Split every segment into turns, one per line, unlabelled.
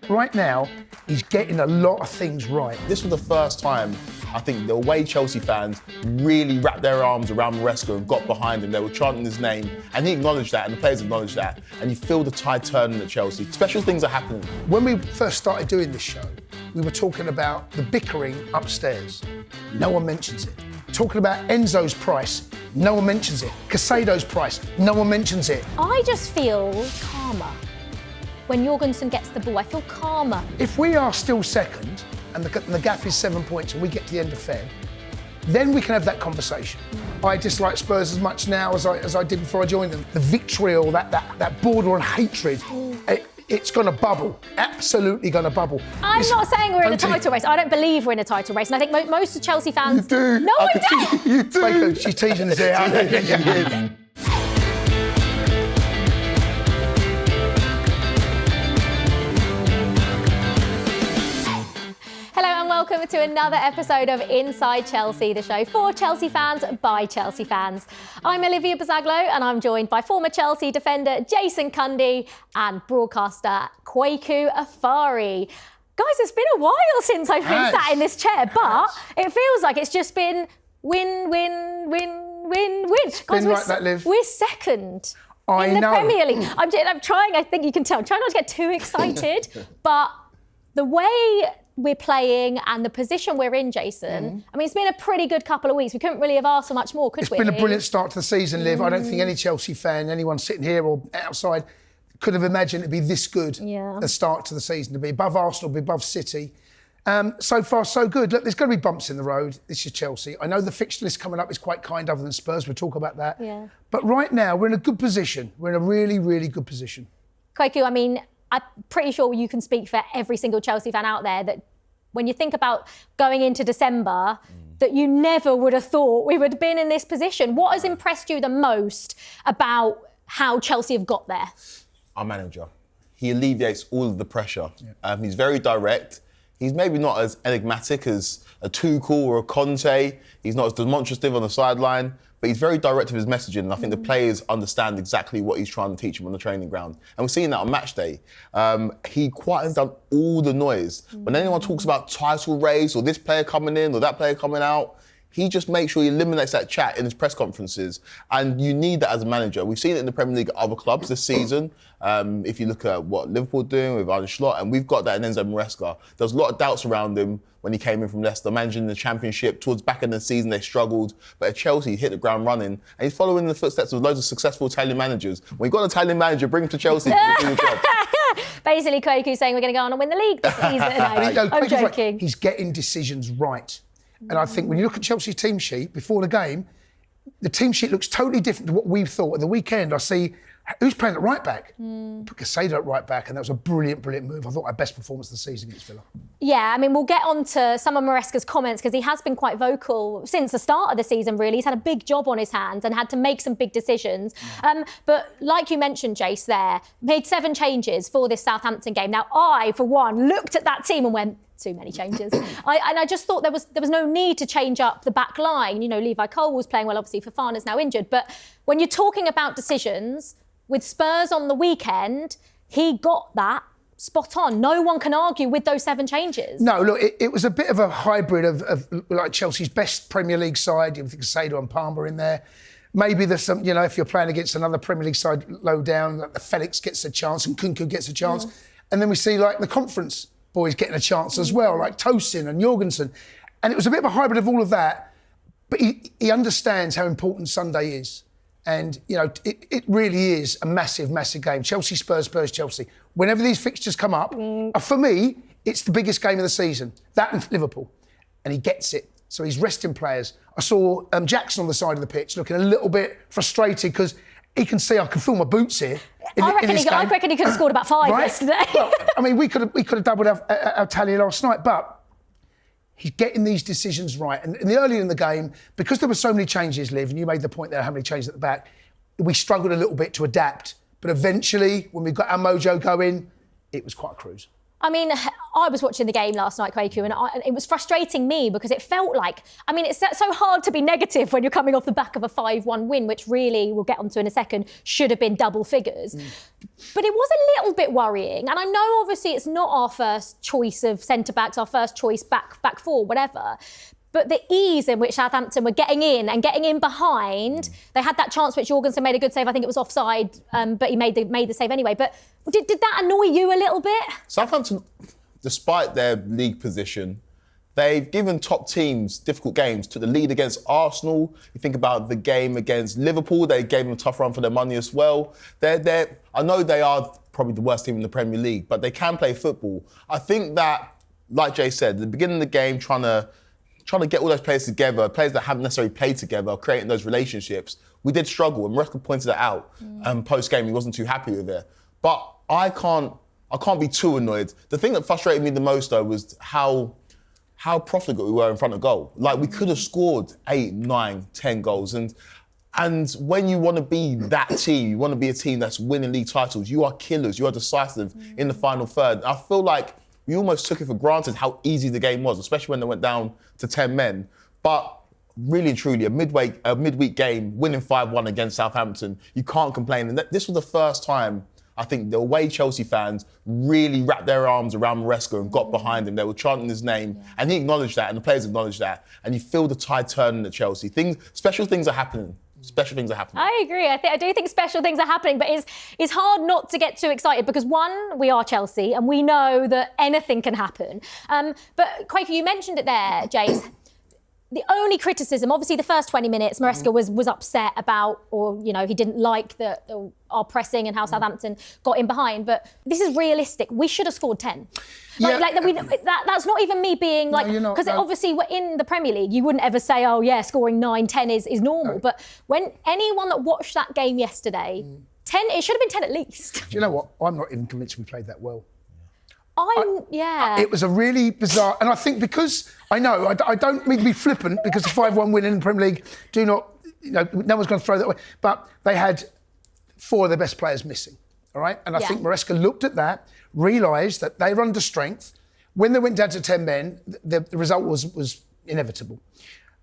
Right now, he's getting a lot of things right.
This was the first time, I think, the way Chelsea fans really wrapped their arms around Maresca and got behind him. They were chanting his name, and he acknowledged that, and the players acknowledged that. And you feel the tide turning at Chelsea. Special things are happening.
When we first started doing this show, we were talking about the bickering upstairs. No one mentions it. Talking about Enzo's price, no one mentions it. Casado's price, no one mentions it.
I just feel calmer. When Jorgensen gets the ball, I feel calmer.
If we are still second, and the gap is 7 points, and we get to the end of Feb, then we can have that conversation. I dislike Spurs as much now as I did before I joined them. The vitriol, that border on hatred, it's going to bubble. Absolutely going to bubble.
I'm not saying we're in a title race. I don't believe we're in a title race, and I think most of Chelsea fans...
You do.
No, I don't.
You do. Kweku, she's teasing us here.
Welcome to another episode of Inside Chelsea, the show for Chelsea fans by Chelsea fans. I'm Olivia Buzaglo, and I'm joined by former Chelsea defender Jason Cundy and broadcaster Kweku Afari. Guys, it's been a while since I've been sat in this chair, but it feels like it's just been win, win, win, win, win. Guys,
like that, Liv.
We're second
in
the Premier League. I'm trying, I think you can tell, I'm trying not to get too excited, but the way we're playing and the position we're in, Jason, I mean, it's been a pretty good couple of weeks. We couldn't really have asked for much more, could we?
It's been a brilliant start to the season, Liv. I don't think any Chelsea fan, anyone sitting here or outside, could have imagined it'd be this good a start to the season, to be above Arsenal, be above City. So far, so good. Look, there's going to be bumps in the road. This is Chelsea. I know the fixture list coming up is quite kind, other than Spurs. We'll talk about that.
Yeah.
But right now, we're in a good position. We're in a really, really good position.
Kweku, I mean, I'm pretty sure you can speak for every single Chelsea fan out there that when you think about going into December, that you never would have thought we would have been in this position. What has impressed you the most about how Chelsea have got there?
Our manager. He alleviates all of the pressure. He's very direct. He's maybe not as enigmatic as a Tuchel or a Conte. He's not as demonstrative on the sideline, but he's very direct with his messaging, and I think the players understand exactly what he's trying to teach them on the training ground. And we're seeing that on match day. He quite has done all the noise. When anyone talks about title race or this player coming in or that player coming out, he just makes sure he eliminates that chat in his press conferences. And you need that as a manager. We've seen it in the Premier League at other clubs this season. If you look at what Liverpool are doing with Arne Slot, and we've got that in Enzo Maresca. There's a lot of doubts around him when he came in from Leicester, managing the Championship. Towards back in the season, they struggled. But at Chelsea, he hit the ground running. And he's following in the footsteps of loads of successful Italian managers. When you've got an Italian manager, bring him to Chelsea to do the job.
Basically, Kweku saying we're going to go on and win the league this season. I'm joking.
He's getting decisions right. And I think when you look at Chelsea's team sheet before the game, the team sheet looks totally different to what we thought. At the weekend, I see who's playing at right back. Put Casado at right back, and that was a brilliant, brilliant move. I thought our best performance of the season against Villa.
Yeah, I mean, we'll get on to some of Maresca's comments because he has been quite vocal since the start of the season, really. He's had a big job on his hands and had to make some big decisions. But like you mentioned, Jace, there, made 7 changes for this Southampton game. Now, I, for one, looked at that team and went, too many changes. I just thought there was no need to change up the back line. You know, Levi Cole was playing well, obviously Fofana's now injured. But when you're talking about decisions, with Spurs on the weekend, he got that spot on. No one can argue with those 7 changes.
No, look, it was a bit of a hybrid of like Chelsea's best Premier League side. You think Casado and Palmer in there. Maybe there's some, you know, if you're playing against another Premier League side low down, like Felix gets a chance and Cundy gets a chance. And then we see like the conference boys getting a chance as well, like Tosin and Jorgensen. And it was a bit of a hybrid of all of that. But he understands how important Sunday is. And, you know, it really is a massive, massive game. Chelsea, Spurs, Spurs, Chelsea. Whenever these fixtures come up, for me, it's the biggest game of the season. That and Liverpool. And he gets it. So he's resting players. I saw Jackson on the side of the pitch looking a little bit frustrated because he can see I can feel my boots here.
I reckon he could have scored about 5 yesterday.
Well, I mean, we could have doubled our tally last night, but he's getting these decisions right. And early in the game, because there were so many changes, Liv, and you made the point there how many changes at the back, we struggled a little bit to adapt. But eventually, when we got our mojo going, it was quite a cruise.
I mean, I was watching the game last night, Kweku, and it was frustrating me because it felt like, I mean, it's so hard to be negative when you're coming off the back of a 5-1 win, which really, we'll get onto in a second, should have been double figures. But it was a little bit worrying. And I know, obviously, it's not our first choice of centre-backs, our first choice back four, whatever. But the ease in which Southampton were getting in behind, they had that chance which Jorgensen made a good save. I think it was offside, but he made the save anyway. But did that annoy you a little bit?
Southampton, despite their league position, they've given top teams difficult games. Took the lead against Arsenal. You think about the game against Liverpool, they gave them a tough run for their money as well. I know they are probably the worst team in the Premier League, but they can play football. I think that, like Jay said, at the beginning of the game, trying to get all those players together, players that haven't necessarily played together, creating those relationships, we did struggle. And Maresca pointed that out post-game. He wasn't too happy with it. But I can't be too annoyed. The thing that frustrated me the most, though, was how profligate we were in front of goal. Like, we could have scored 8, 9, 10 goals. And when you want to be that team, you want to be a team that's winning league titles, you are killers, you are decisive in the final third. I feel like we almost took it for granted how easy the game was, especially when they went down to 10 men. But really and truly, a midweek game, winning 5-1 against Southampton, you can't complain. And this was the first time, I think, the away Chelsea fans really wrapped their arms around Maresca and got behind him. They were chanting his name, and he acknowledged that, and the players acknowledged that. And you feel the tide turning at Chelsea. Special things are happening. Special things are happening. I
agree. I do think special things are happening, but it's hard not to get too excited because, one, we are Chelsea and we know that anything can happen. But Kweku, you mentioned it there, Jace. The only criticism, obviously the first 20 minutes, Maresca was upset about, or, you know, he didn't like our pressing and how Southampton got in behind. But this is realistic. We should have scored 10. That's not even me being like, because obviously we're in the Premier League. You wouldn't ever say, oh yeah, scoring 9, 10 is normal. No. But when anyone that watched that game yesterday, 10, it should have been 10 at least.
Do you know what? I'm not even convinced we played that well.
It
was a really bizarre, and I think because I don't mean to be flippant because the 5-1 win in the Premier League no one's going to throw that away, but they had 4 of their best players missing, all right? And I think Maresca looked at that, realised that they were under strength. When they went down to 10 men, the result was inevitable.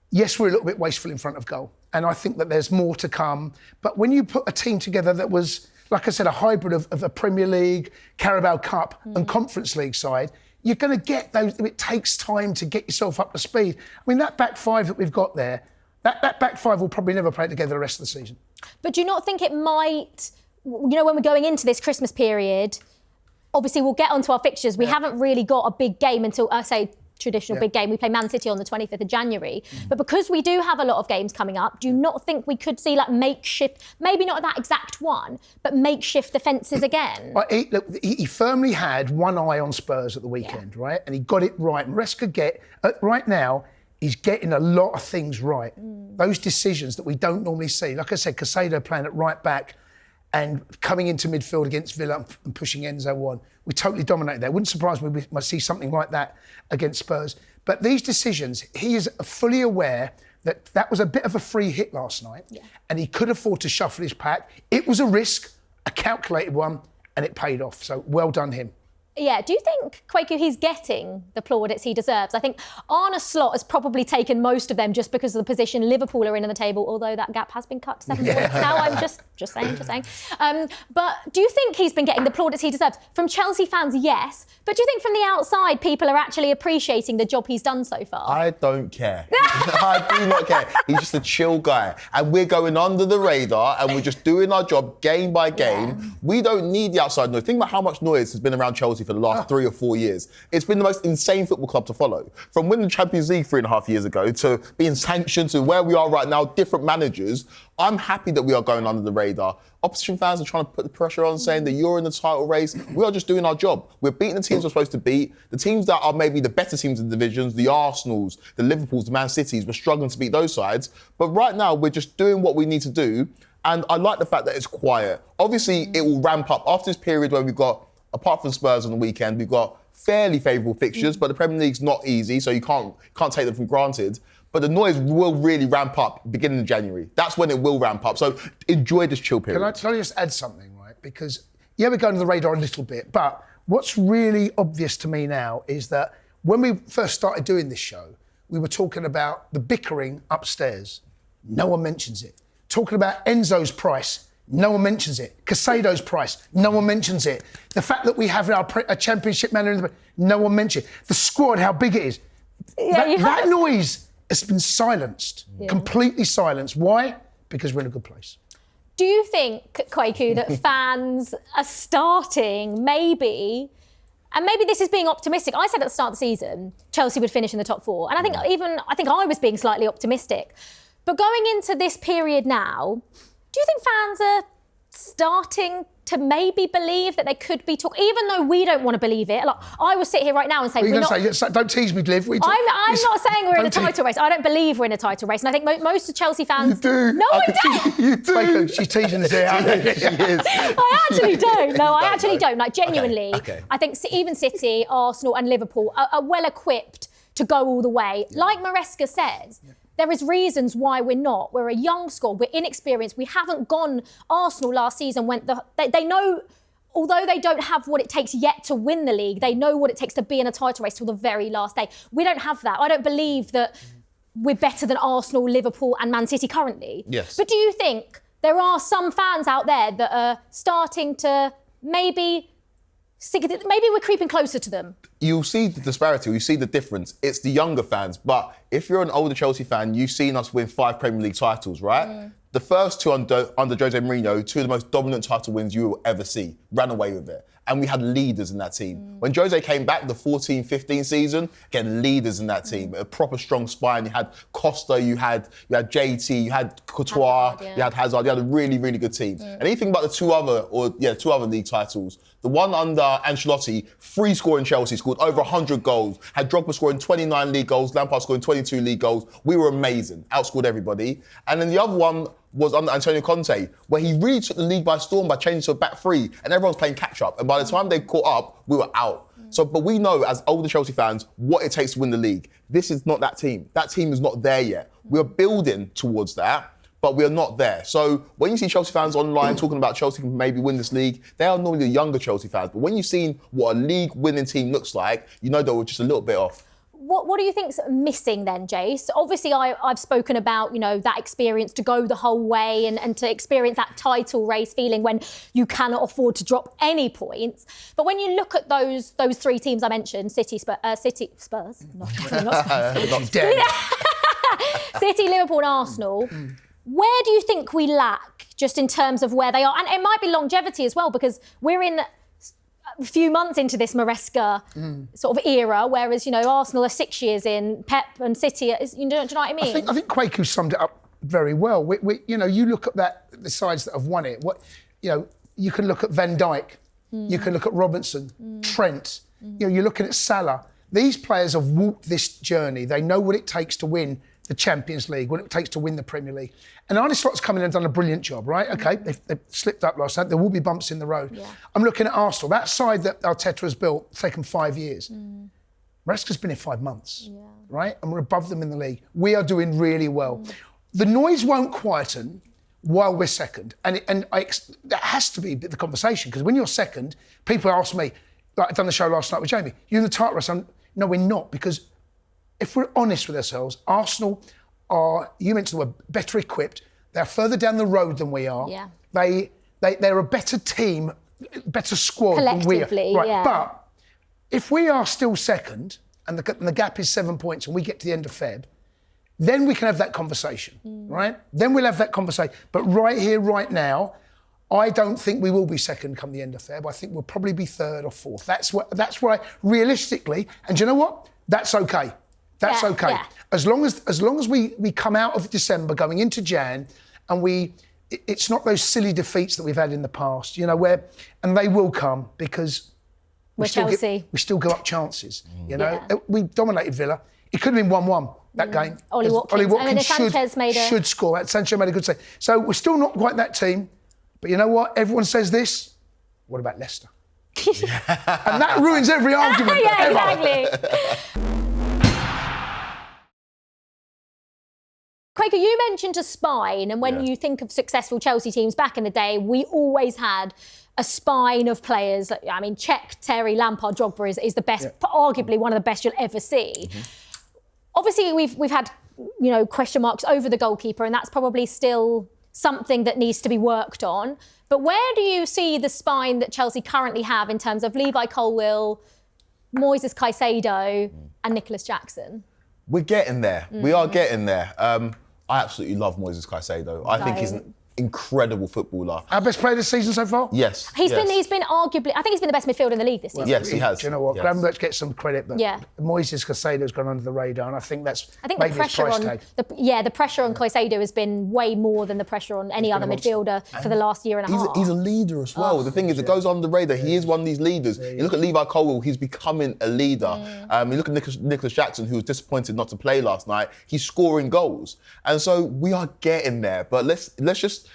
Yes, we're a little bit wasteful in front of goal, and I think that there's more to come. But when you put a team together that was, like I said, a hybrid of a Premier League, Carabao Cup and Conference League side, you're going to get those. It takes time to get yourself up to speed. I mean, that back five that we've got there, that back five will probably never play together the rest of the season.
But do you not think it might, when we're going into this Christmas period, obviously we'll get onto our fixtures. We haven't really got a big game until, traditional big game. We play Man City on the 25th of January. But because we do have a lot of games coming up, do you not think we could see like makeshift, maybe not that exact one, but makeshift defences again?
He firmly had one eye on Spurs at the weekend, right? And he got it right. Maresca right now, he's getting a lot of things right. Those decisions that we don't normally see. Like I said, Caicedo playing at right back and coming into midfield against Villa and pushing Enzo on. We totally dominated there. Wouldn't surprise me if we might see something like that against Spurs. But these decisions, he is fully aware that was a bit of a free hit last night and he could afford to shuffle his pack. It was a risk, a calculated one, and it paid off. So well done him.
Yeah, do you think, Kweku, he's getting the plaudits he deserves? I think Arne Slot has probably taken most of them just because of the position Liverpool are in the table, although that gap has been cut to 7 points now. I'm just saying. But do you think he's been getting the plaudits he deserves? From Chelsea fans, yes. But do you think from the outside, people are actually appreciating the job he's done so far?
I don't care. I do not care. He's just a chill guy. And we're going under the radar and we're just doing our job game by game. Yeah. We don't need the outside noise. Think about how much noise has been around Chelsea for the last 3 or 4 years. It's been the most insane football club to follow. From winning the Champions League 3.5 years ago to being sanctioned to where we are right now, different managers. I'm happy that we are going under the radar. Opposition fans are trying to put the pressure on, saying that you're in the title race. We are just doing our job. We're beating the teams we're supposed to beat. The teams that are maybe the better teams in the divisions, the Arsenals, the Liverpools, the Man Cities, we're struggling to beat those sides. But right now, we're just doing what we need to do. And I like the fact that it's quiet. Obviously, it will ramp up after this period where we've got, apart from Spurs on the weekend, we've got fairly favourable fixtures, but the Premier League's not easy, so you can't take them for granted. But the noise will really ramp up beginning of January. That's when it will ramp up. So enjoy this chill period.
Can I just add something, right? Because, we're going to the radar a little bit, but What's really obvious to me now is that when we first started doing this show, we were talking about the bickering upstairs. No one mentions it. Talking about Enzo's price. No one mentions it. Casado's price. No one mentions it. The fact that we have a championship manager, no one mentions it. The squad, how big it is. That noise has been silenced, completely silenced. Why? Because we're in a good place.
Do you think, Kweku, that fans are starting maybe, and maybe this is being optimistic. I said at the start of the season, Chelsea would finish in the top 4. And I think I was being slightly optimistic. But going into this period now, do you think fans are starting to maybe believe that they could be talking, even though we don't want to believe it? Like, I will sit here right now and say,
we're not. Say, don't tease me, Liv.
I'm not saying we're in a title race. I don't believe we're in a title race. And I think most of Chelsea fans...
You do.
No, I don't.
You do. Kweku, she's teasing us here.
She is.
I actually don't. No, I actually don't. Like, genuinely,
Okay.
I think even City, Arsenal and Liverpool are well equipped to go all the way. Yeah. Like Maresca says... Yeah. There is reasons why we're not. We're a young squad. We're inexperienced. We haven't gone. Arsenal last season they know, although they don't have what it takes yet to win the league, they know what it takes to be in a title race till the very last day. We don't have that. I don't believe that we're better than Arsenal, Liverpool and Man City currently.
Yes.
But do you think there are some fans out there that are starting to maybe we're creeping closer to them?
You'll see the disparity, you see the difference. It's the younger fans, but if you're an older Chelsea fan, you've seen us win 5 Premier League titles, right? The first 2 under Jose Mourinho, 2 of the most dominant title wins you will ever see. Ran away with it. And we had leaders in that team. When Jose came back, the 14-15 season, again, leaders in that team. A proper strong spine. You had Costa, you had JT, you had Courtois, you had Hazard. You had a really, really good team. And anything about the 2 other league titles, the one under Ancelotti, free scoring Chelsea, scored over 100 goals, had Drogba scoring 29 league goals, Lampard scoring 22 league goals. We were amazing, outscored everybody. And then the other one was under Antonio Conte, where he really took the league by storm by changing to a back 3, and everyone's playing catch up. And by the time they caught up, we were out. But we know as older Chelsea fans what it takes to win the league. This is not that team. That team is not there yet. We're building towards that, but we're not there. So when you see Chelsea fans online talking about Chelsea can maybe win this league, they are normally the younger Chelsea fans. But when you've seen what a league-winning team looks like, you know that we're just a little bit off.
What do you think's missing then, Jace? Obviously, I've spoken about, that experience to go the whole way and to experience that title race feeling when you cannot afford to drop any points. But when you look at those 3 teams I mentioned, Spurs, definitely not Spurs. City, Liverpool and Arsenal, where do you think we lack just in terms of where they are? And it might be longevity as well, because we're in a few months into this Maresca sort of era, whereas, Arsenal are 6 years in, Pep and City, do you know what I mean?
I think Kweku summed it up very well. You look at the sides that have won it. You can look at Van Dijk, you can look at Robinson, Trent, you're looking at Salah. These players have walked this journey. They know what it takes to win the Champions League, what it takes to win the Premier League. And Arne Slot's come in and done a brilliant job, right? Okay, they've slipped up last night. There will be bumps in the road. Yeah. I'm looking at Arsenal. That side that Arteta has built, taken 5 years. Maresca's been here 5 months, right? And we're above them in the league. We are doing really well. The noise won't quieten while we're second. And that has to be the conversation, because when you're second, people ask me, like I've done the show last night with Jamie, you're in the title race. No, we're not, because if we're honest with ourselves, Arsenal are, you mentioned the word, better equipped. They're further down the road than we are. Yeah. They're a better team, better squad than we are. Right. Yeah. But if we are still second and the gap is 7 points and we get to the end of Feb, then we can have that conversation, right? Then we'll have that conversation. But right here, right now, I don't think we will be second come the end of Feb. I think we'll probably be 3rd or 4th. That's why, realistically, and do you know what? That's okay. That's okay. Yeah. As long as we come out of December going into Jan, and it's not those silly defeats that we've had in the past, and they will come, because we still give up chances. We dominated Villa. It could have been 1-1 that game.
Ollie Watkins
should score. Sancho made a good save. So we're still not quite that team. But you know what? Everyone says this. What about Leicester? And that ruins every argument.
Exactly. Kweku, you mentioned a spine, and when you think of successful Chelsea teams back in the day, we always had a spine of players. I mean, Cech, Terry, Lampard, Drogba is the best, arguably one of the best you'll ever see. Obviously, we've had, question marks over the goalkeeper, and that's probably still something that needs to be worked on. But where do you see the spine that Chelsea currently have in terms of Levi Colwill, Moises Caicedo and Nicholas Jackson?
We're getting there. We are getting there. I absolutely love Moises Caicedo. I think he's an incredible footballer.
Our best player this season so far?
Yes.
He's been arguably, I think he's been the best midfielder in the league this season.
Yes, he has.
Do you know what?
Yes.
Gravenberch gets some credit, but Moises Caicedo's gone under the radar, and I think
the pressure on the pressure on Caicedo has been way more than the pressure on any other midfielder for the last year and a half.
He's a leader as well. The thing is, it goes under the radar. He is one of these leaders. You look at Levi Colwill, he's becoming a leader. You look at Nicholas Jackson, who was disappointed not to play last night. He's scoring goals, and so we are getting there. But let's just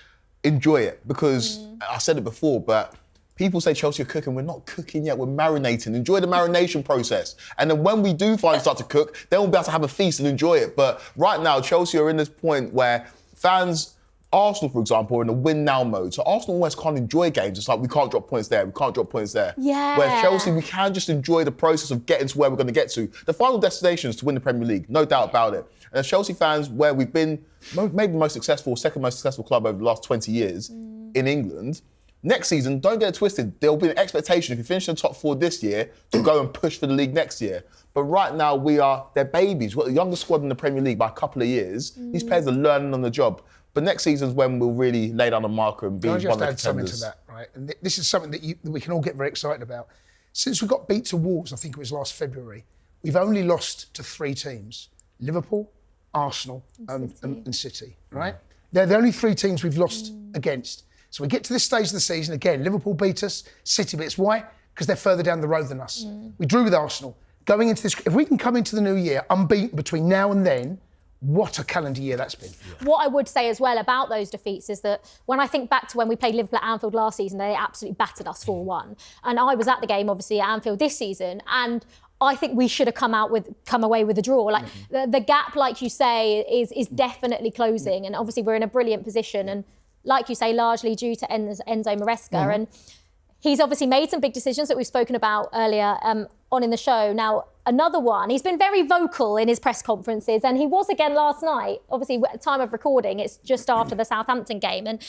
enjoy it, because I said it before, but people say Chelsea are cooking. We're not cooking yet. We're marinating. Enjoy the marination process. And then when we do finally start to cook, then we'll be able to have a feast and enjoy it. But right now, Chelsea are in this point where fans, Arsenal, for example, are in a win now mode. So Arsenal almost can't enjoy games. It's like, we can't drop points there. We can't drop points there.
Yeah.
Whereas Chelsea, we can just enjoy the process of getting to where we're going to get to. The final destination is to win the Premier League. No doubt about it. And as Chelsea fans, where we've been maybe the most successful, second most successful club over the last 20 years in England, next season, don't get it twisted. There'll be an expectation, if you finish in the top 4 this year, to go and push for the league next year. But right now, they're babies. We're the youngest squad in the Premier League by a couple of years. These players are learning on the job. But next season's when we'll really lay down a marker and be one of the contenders.
Can I just add something to that, right? And this is something that we can all get very excited about. Since we got beat to Wolves, I think it was last February, we've only lost to 3 teams: Liverpool, Arsenal and City, right? They're the only 3 teams we've lost against. So we get to this stage of the season, again, Liverpool beat us, City beat us. Why? Because they're further down the road than us. We drew with Arsenal. Going into this, if we can come into the new year unbeaten between now and then, what a calendar year that's been.
What I would say as well about those defeats is that when I think back to when we played Liverpool at Anfield last season, they absolutely battered us 4-1. And I was at the game, obviously, at Anfield this season, and I think we should have come away with a draw. Like the gap, like you say, is definitely closing, and obviously we're in a brilliant position. And like you say, largely due to Enzo Maresca, and he's obviously made some big decisions that we've spoken about earlier on in the show. Now, another one, he's been very vocal in his press conferences, and he was again last night. Obviously, at the time of recording, it's just after the Southampton game, and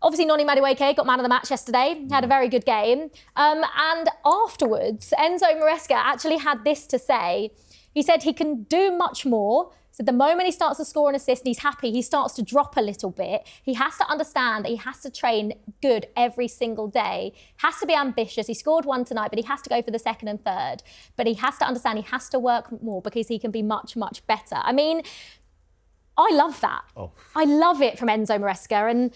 obviously, Noni Madueke got man of the match yesterday, had a very good game. And afterwards, Enzo Maresca actually had this to say. He said he can do much more. So the moment he starts to score an assist and he's happy, he starts to drop a little bit. He has to understand that he has to train good every single day. Has to be ambitious. He scored 1 tonight, but he has to go for the 2nd and 3rd. But he has to understand he has to work more because he can be much, much better. I mean, I love that. I love it from Enzo Maresca. And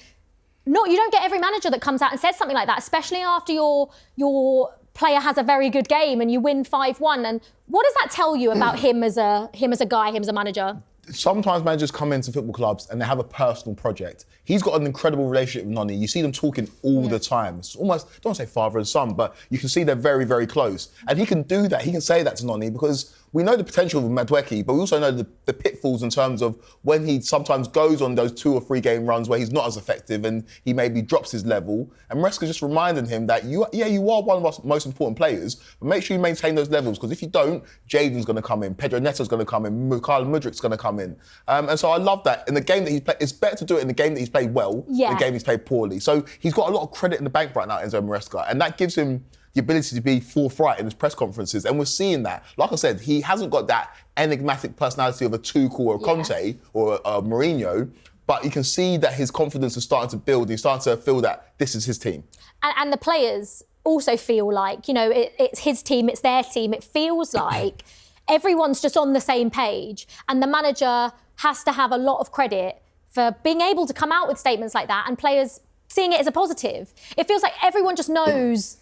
you don't get every manager that comes out and says something like that, especially after your player has a very good game and you win 5-1. And what does that tell you about him as a guy, him as a manager?
Sometimes managers come into football clubs and they have a personal project. He's got an incredible relationship with Noni. You see them talking all the time. It's almost, I don't want to say father and son, but you can see they're very, very close. And he can do that. He can say that to Noni because we know the potential of Madueke, but we also know the pitfalls in terms of when he sometimes goes on those 2 or 3 game runs where he's not as effective and he maybe drops his level. And Maresca just reminding him that you are one of our most important players, but make sure you maintain those levels because if you don't, Jadon's going to come in, Pedro Neto's going to come in, Mykhailo Mudrik's going to come in. And so I love that. In the game that he's played, it's better to do it in the game that he's played well than the game he's played poorly. So he's got a lot of credit in the bank right now, Enzo Maresca, and that gives him the ability to be forthright in his press conferences. And we're seeing that. Like I said, he hasn't got that enigmatic personality of a Tuchel or a Conte or a Mourinho, but you can see that his confidence is starting to build. He's starting to feel that this is his team.
And the players also feel like, it's his team, it's their team. It feels like everyone's just on the same page. And the manager has to have a lot of credit for being able to come out with statements like that and players seeing it as a positive. It feels like everyone just knows.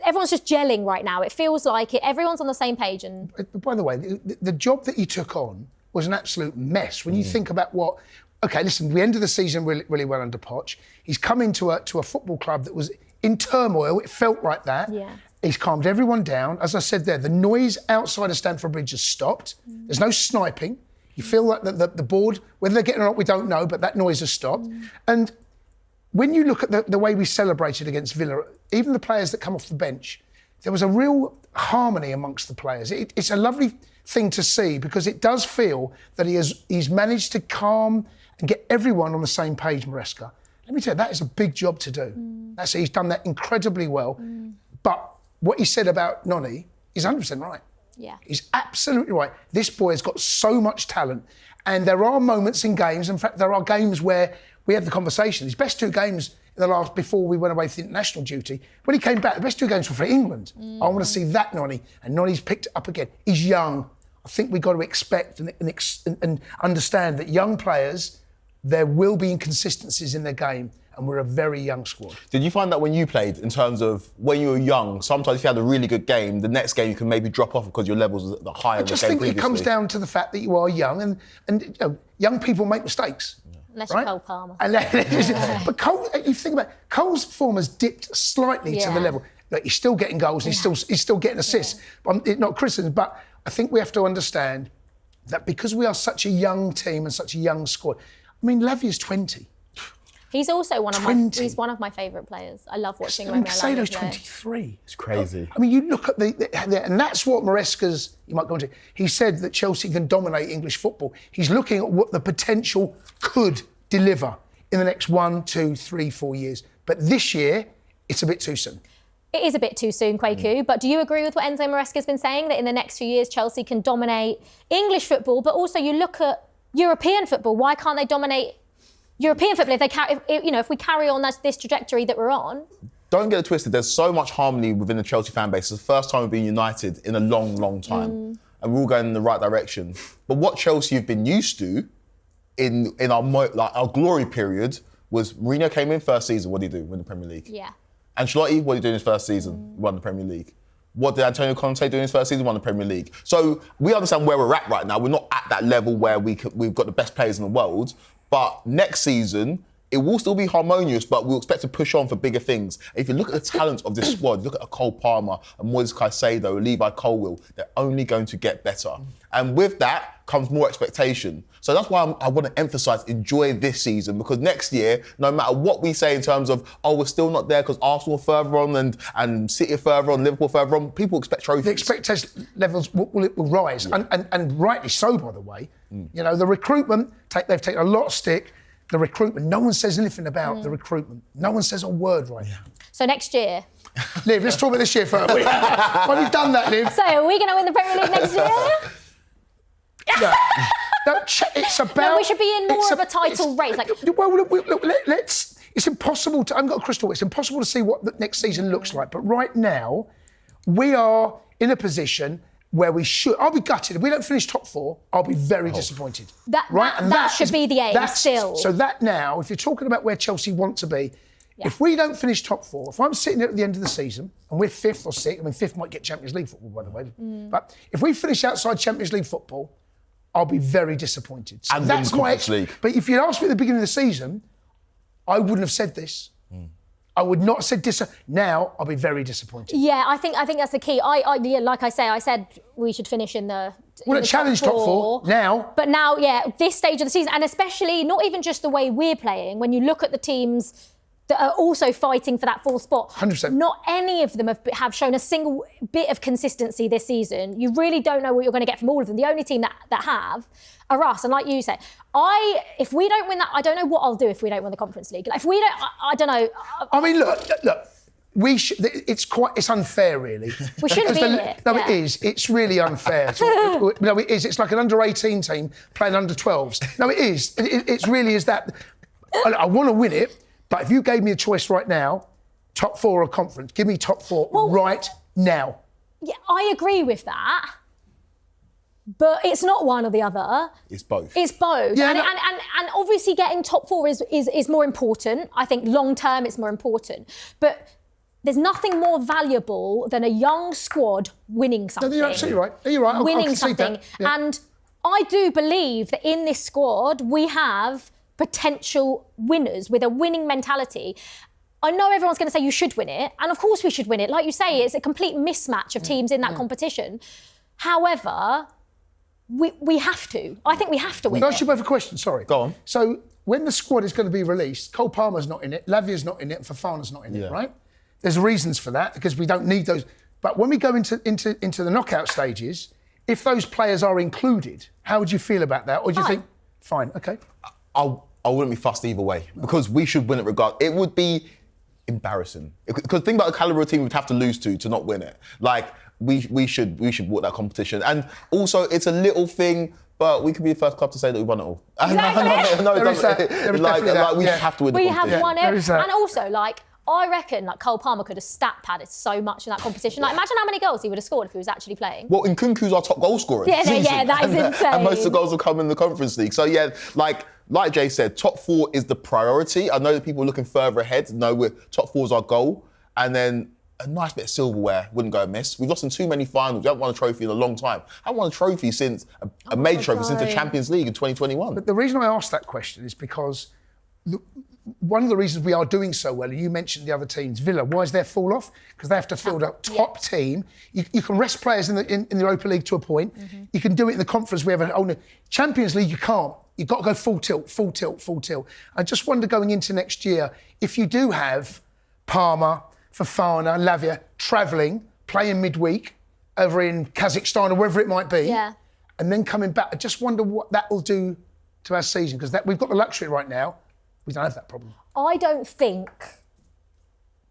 Everyone's just gelling right now. It feels like everyone's on the same page. And
by the way, the job that he took on was an absolute mess. When you think about okay, listen, we ended the season really, really well under Poch. He's come into a football club that was in turmoil. It felt like that.
Yeah.
He's calmed everyone down. As I said there, the noise outside of Stamford Bridge has stopped. There's no sniping. You feel like the board, whether they're getting or not, we don't know, but that noise has stopped. And when you look at the way we celebrated against Villa even the players that come off the bench, there was a real harmony amongst the players. It's a lovely thing to see because it does feel that he's managed to calm and get everyone on the same page, Maresca. Let me tell you, that is a big job to do. He's done that incredibly well. But what he said about Noni is 100% right.
Yeah.
He's absolutely right. This boy has got so much talent. And there are moments in games, in fact, there are games where we had the conversation. His best 2 games in the last, before we went away for international duty, when he came back, the best 2 games were for England. I want to see that Noni. And Noni's picked it up again. He's young. I think we've got to expect and understand that young players, there will be inconsistencies in their game. And we're a very young squad.
Did you find that when you played, in terms of when you were young, sometimes if you had a really good game, the next game you can maybe drop off because your levels are higher than the game previously?
I just think it comes down to the fact that you are young, and you know, young people make mistakes.
Unless
right?
you're Cole Palmer.
But Cole, you think about it, Cole's form has dipped slightly to the level. Like, he's still getting goals, he's still getting assists. Not criticism, but I think we have to understand that because we are such a young team and such a young squad. I mean, Lavia's 20.
He's also one of my favourite players. I love watching him.
Casado's 23.
It's crazy.
I mean, you look at and that's what Maresca's, you might go into. He said that Chelsea can dominate English football. He's looking at what the potential could deliver in the next 1, 2, 3, 4 years. But this year, it's a bit too soon.
It is a bit too soon, Kweku, but do you agree with what Enzo Maresca's been saying, that in the next few years Chelsea can dominate English football, but also you look at European football, why can't they dominate European football if we carry on this trajectory that we're on?
Don't get it twisted. There's so much harmony within the Chelsea fan base. It's the first time we've been united in a long, long time. And we're all going in the right direction. But what Chelsea have been used to in our glory period was Mourinho came in first season. What did he do? Win the Premier League.
Yeah.
Ancelotti, what did he do in his first season? Won the Premier League. What did Antonio Conte do in his first season? Won the Premier League. So we understand where we're at right now. We're not at that level where we've got the best players in the world. But next season, it will still be harmonious, but we'll expect to push on for bigger things. If you look at the talent of this squad, look at a Cole Palmer, a Moises Caicedo, a Levi Colwill, they're only going to get better. And with that comes more expectation. So that's why I want to emphasise, enjoy this season, because next year, no matter what we say in terms of, we're still not there because Arsenal are further on and City are further on, Liverpool further on, people expect trophies.
The expectation levels will rise, and rightly so, by the way. You know, the recruitment, they've taken a lot of stick. The recruitment, no one says anything about the recruitment. No one says a word right now.
So next year...
Liv, let's talk about this year first. Well, you've done that, Liv.
So are we going to win the Premier League next year?
No, it's about...
No, we should be in more of a title race.
Well, look, let's... It's impossible to... I haven't got a crystal ball. It's impossible to see what the next season looks like. But right now, we are in a position where we should... I'll be gutted. If we don't finish top 4, I'll be very disappointed.
That should be the aim still.
So that now, if you're talking about where Chelsea want to be, if we don't finish top 4, if I'm sitting at the end of the season, and we're 5th or 6th, I mean, 5th might get Champions League football, by the way, but if we finish outside Champions League football, I'll be very disappointed. So
and
that's
win Conference League.
But if you'd asked me at the beginning of the season, I wouldn't have said this. I would not have said this. Now, I'll be very disappointed.
Yeah, I think that's the key. Like I said we should finish in the...
Well, challenge top 4 now.
But now, this stage of the season, and especially not even just the way we're playing, when you look at the teams that are also fighting for that 4th spot.
100%.
Not any of them have shown a single bit of consistency this season. You really don't know what you're going to get from all of them. The only team that have are us. And like you say, if we don't win that, I don't know what I'll do if we don't win the Conference League. Like, if we don't, I don't know.
I mean, look. It's unfair, really.
We shouldn't be in it.
No, it is. It's really unfair. No, it is. It's like an under-18 team playing under-12s. No, it is. It really is that. I want to win it, but if you gave me a choice right now, top 4 or conference, give me top 4 right now.
Yeah, I agree with that. But it's not one or the other.
It's both.
It's both.
Yeah,
and obviously getting top 4 is more important. I think long term it's more important. But there's nothing more valuable than a young squad winning something.
No, you're absolutely right. You're right.
Winning something. Yeah. And I do believe that in this squad we have potential winners with a winning mentality. I know everyone's going to say you should win it, and of course we should win it. Like you say, it's a complete mismatch of teams in that competition. However, we have to. I think we have to win it.
Can I ask you both a question? Sorry.
Go on.
So when the squad is going to be released, Cole Palmer's not in it, Lavia's not in it, and Fofana's not in it, right? There's reasons for that because we don't need those. But when we go into the knockout stages, if those players are included, how would you feel about that? Or do you think, fine, okay?
I wouldn't be fussed either way because we should win it regardless. It would be embarrassing because think about the caliber of team we'd have to lose to not win it. Like we should walk that competition, and also it's a little thing. But we could be the first club to say that we won it all. No, it doesn't. Like we have to win the competition.
We have won it. And also, like, I reckon like Cole Palmer could have stat padded so much in that competition. Like, imagine how many goals he would have scored if he was actually playing.
Well, Nkunku's our top goal scorer.
Yeah, that is insane.
And most of the goals will come in the Conference League. So yeah, like Jay said, top 4 is the priority. I know that people are looking further ahead. No, top 4 is our goal. And then a nice bit of silverware wouldn't go amiss. We've lost in too many finals. We haven't won a trophy in a long time. I haven't won a trophy since, a major trophy since the Champions League in 2021.
But the reason I asked that question is because one of the reasons we are doing so well, and you mentioned the other teams, Villa, why is their fall off? Because they have to field a top team. You can rest players in the Europa League to a point. Mm-hmm. You can do it in the Conference. We have no. Champions League, you can't. You've got to go full tilt. I just wonder going into next year, if you do have Palmer, Fofana, Lavia travelling, playing midweek over in Kazakhstan or wherever it might be, and then coming back, I just wonder what that will do to our season because we've got the luxury right now. We don't have that problem.
I don't think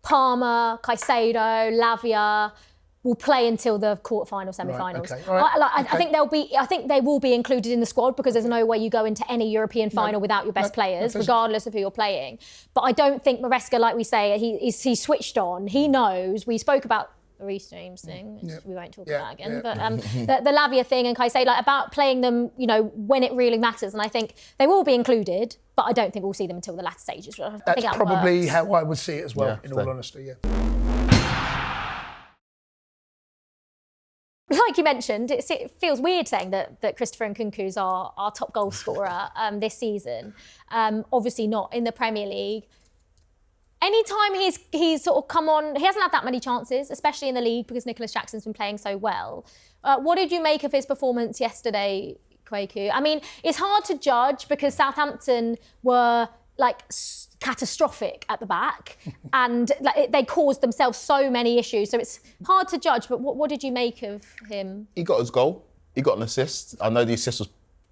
Palmer, Caicedo, Lavia will play until the quarterfinal, semi-finals.
Right, okay. Right.
I think they will be included in the squad because there's no way you go into any European final without your best players, regardless of who you're playing. But I don't think Maresca, like we say, he's switched on. He knows. We spoke about the restreams thing, which we won't talk about again. But the Lavia thing and Caicedo, like about playing them, when it really matters. And I think they will be included, but I don't think we'll see them until the latter stages.
That's probably how I would see it as well, in all honesty,
Like you mentioned, it feels weird saying that Christopher Nkunku's our top goal scorer this season. Obviously not in the Premier League. Anytime he's sort of come on, he hasn't had that many chances, especially in the league because Nicholas Jackson's been playing so well. What did you make of his performance yesterday, Kweku? I mean, it's hard to judge because Southampton were like catastrophic at the back and they caused themselves so many issues. So it's hard to judge, but what did you make of him?
He got his goal. He got an assist. I know the assist was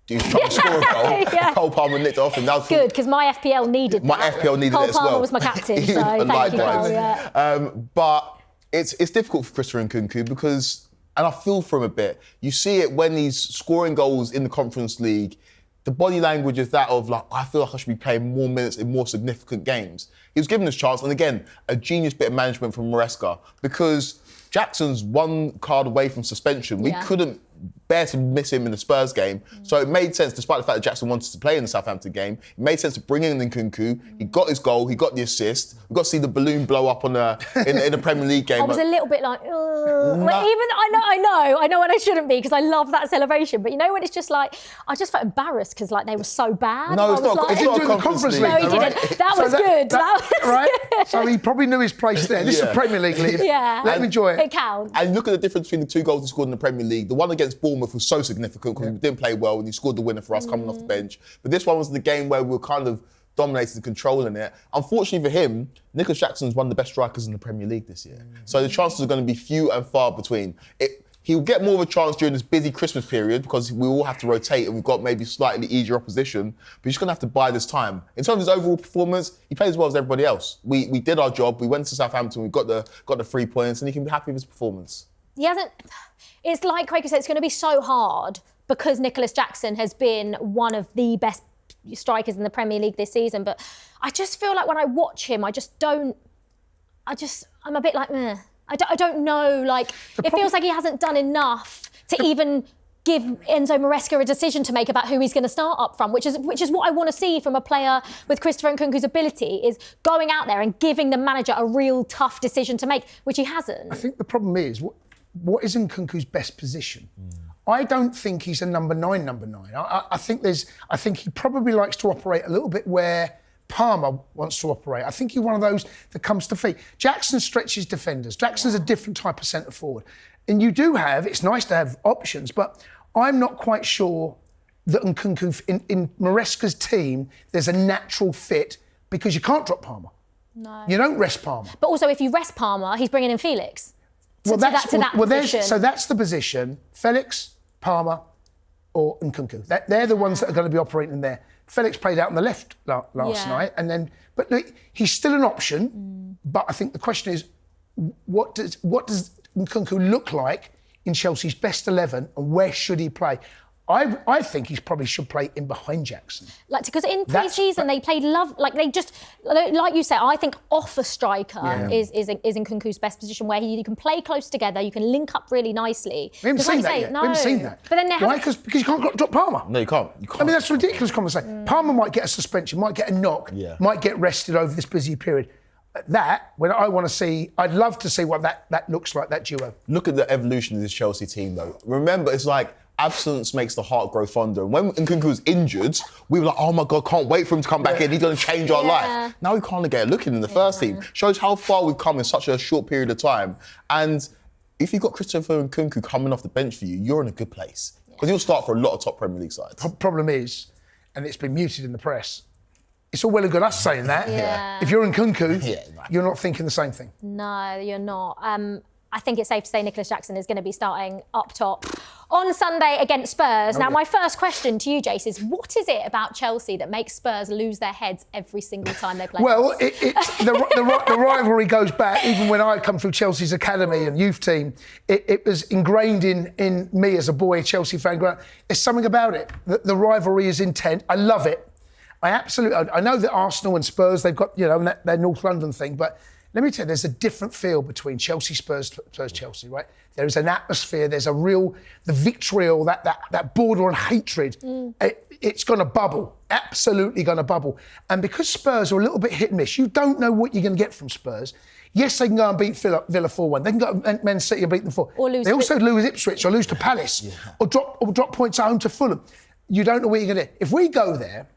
he was trying to score a goal. Cole Palmer nicked it off, and that was
good because my FPL needed
my FPL needed
Cole
it as well.
Palmer was my captain, so thank you, Cole.
But it's difficult for Christopher Nkunku because, and I feel for him a bit. You see it when he's scoring goals in the Conference League. The body language is that of like, I feel like I should be playing more minutes in more significant games. He was given his chance, and again, a genius bit of management from Maresca because Jackson's one card away from suspension. We couldn't bear to miss him in the Spurs game. So it made sense, despite the fact that Jackson wanted to play in the Southampton game, it made sense to bring in Nkunku. He got his goal, he got the assist. We got to see the balloon blow up in the Premier League game.
I was a little bit like, I know, and I shouldn't be because I love that celebration. But when it's just like, I just felt embarrassed because like they were so bad.
No, it's not. It's not a Conference League.
No, he didn't. That was good.
Right? So he probably knew his place there. This is a Premier League league. Let him enjoy it.
It counts.
And look at the difference between the 2 goals he scored in the Premier League. The one against Bournemouth was so significant because we didn't play well and he scored the winner for us coming off the bench. But this one was the game where we were kind of dominating and controlling it. Unfortunately for him, Nicholas Jackson's one of the best strikers in the Premier League this year. So the chances are going to be few and far between. He'll get more of a chance during this busy Christmas period because we all have to rotate and we've got maybe slightly easier opposition. But he's going to have to buy this time. In terms of his overall performance, he plays as well as everybody else. We did our job. We went to Southampton. We got the 3 points, and he can be happy with his performance.
He hasn't. It's like Kweku said, it's going to be so hard because Nicholas Jackson has been one of the best strikers in the Premier League this season. But I just feel like when I watch him, I'm a bit like, meh. I don't know, like, it feels like he hasn't done enough to even give Enzo Maresca a decision to make about who he's going to start up from, which is what I want to see from a player with Christopher Nkunku's ability, is going out there and giving the manager a real tough decision to make, which he hasn't.
I think the problem is, what is Nkunku's best position? I don't think he's a number 9. I think he probably likes to operate a little bit where Palmer wants to operate. I think he's one of those that comes to feet. Jackson stretches defenders. Jackson's a different type of centre forward. And you do have, it's nice to have options, but I'm not quite sure that Nkunku, in Maresca's team, there's a natural fit because you can't drop Palmer.
No.
You don't rest Palmer.
But also, if you rest Palmer, he's bringing in Felix.
Well,
position.
So that's the position. Felix, Palmer, or Nkunku. They're the ones that are going to be operating there. Felix played out on the left last night, and then, but look, he's still an option. But I think the question is, what does Nkunku look like in Chelsea's best 11, and where should he play? I think he probably should play in behind Jackson.
Like, because in pre-season they played like you said, I think off a striker is Nkunku's best position, where you can play close together, you can link up really nicely.
We haven't seen that yet.
No.
We haven't seen that.
But then
why? Because you can't drop Palmer.
No, you can't.
I mean, that's a ridiculous conversation. Palmer might get a suspension, might get a knock, might get rested over this busy period. I'd love to see what that looks like, that duo.
Look at the evolution of this Chelsea team, though. Remember, it's like absence makes the heart grow fonder. And when Nkunku was injured, we were like, oh my God, can't wait for him to come back in. He's going to change our life. Now we can't get a look in the first team. Shows how far we've come in such a short period of time. And if you've got Christopher Nkunku coming off the bench for you, you're in a good place. Because he'll start for a lot of top Premier League sides.
Problem is, and it's been muted in the press, it's all well and good us saying that. If you're Nkunku, you're not thinking the same thing.
No, you're not. I think it's safe to say Nicholas Jackson is going to be starting up top on Sunday against Spurs. Now, my first question to you, Jace, is what is it about Chelsea that makes Spurs lose their heads every single time they play?
Well, the rivalry goes back. Even when I come through Chelsea's academy and youth team, it was ingrained in me as a boy, Chelsea fan. There's something about it. The rivalry is intent. I love it. I know that Arsenal and Spurs, they've got, their North London thing, but let me tell you, there's a different feel between Chelsea, Spurs, Chelsea, right? There is an atmosphere, there's the vitriol, that border on hatred, it's going to bubble, absolutely going to bubble. And because Spurs are a little bit hit and miss, you don't know what you're going to get from Spurs. Yes, they can go and beat Villa 4-1. They can go to Man City and beat them 4. They also lose Ipswich or lose to Palace or drop points at home to Fulham. You don't know what you're going to get. If we go there,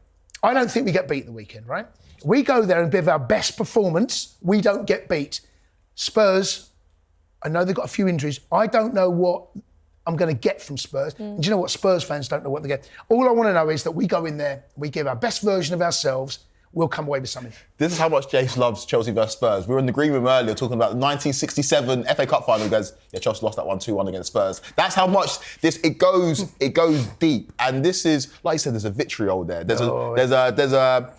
I don't think we get beat the weekend, right? We go there and give our best performance, we don't get beat. Spurs, I know they've got a few injuries. I don't know what I'm going to get from Spurs. And do you know what? Spurs fans don't know what they get. All I want to know is that we go in there, we give our best version of ourselves, we'll come away with something.
This is how much Jace loves Chelsea versus Spurs. We were in the green room earlier talking about the 1967 FA Cup final. He goes, Chelsea lost that 1-2-1 against Spurs. That's how much it goes deep. And this is, like you said, there's a vitriol there. There's a